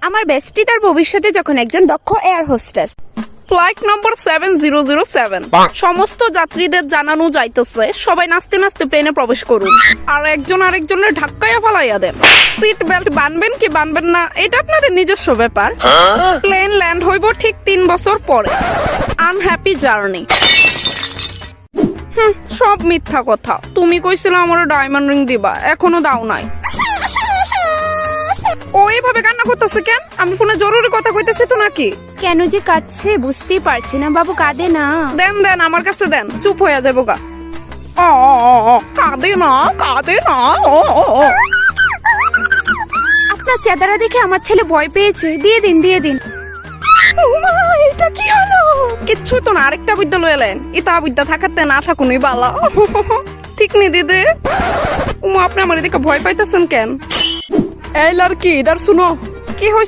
আমার বেস্টি তার ভবিষ্যতে যখন একজন দক্ষ এয়ার হোস্টেস। ফ্লাইট নম্বর 7007। সমস্ত যাত্রীদের জানানো যাইতেছে সবাই নাচতে নাচতে প্লেনে প্রবেশ করুন, আর একজন আরেকজনের ধাক্কায়া ফালাইয়া দেন। সিট বেল্ট বানবেন কি বানবেন না এটা আপনাদের নিজস্ব ব্যাপার। প্লেন ল্যান্ড হইব ঠিক 3 বছর পরে। Unhappy journey. সব মিথ্যা কথা। তুমি কইছিলে আমার ডায়মন্ড রিং দিবা, এখনো দাও নাই। ও এইভাবে কান্না করতেছে কেন? আমি ফোনে জরুরি কথা কইতেছি তো নাকি? কেন যে কাঁদছে বুঝতেই পারছি না। বাবু কাঁদে না। দেন দেন আমার কাছে দেন, চুপ হয়ে যাবো গা। কাঁদে না কাঁদে না। আপনার চেহারা দেখে আমার ছেলে ভয় পেয়েছে। দিয়ে দিন দিয়ে দিন। এটা কি হলো? কিচ্ছু তো না, আরেকটা বিদ্যা লয়ে এলেন। এটা বিদ্যা থাকাতে না থাকুনই বালা। ঠিক নি দিদি? আপনি আমার এদিকে ভয় পাইতেছেন কেন? এই লাড়কি ইধার শুনো। কি হয়েছে?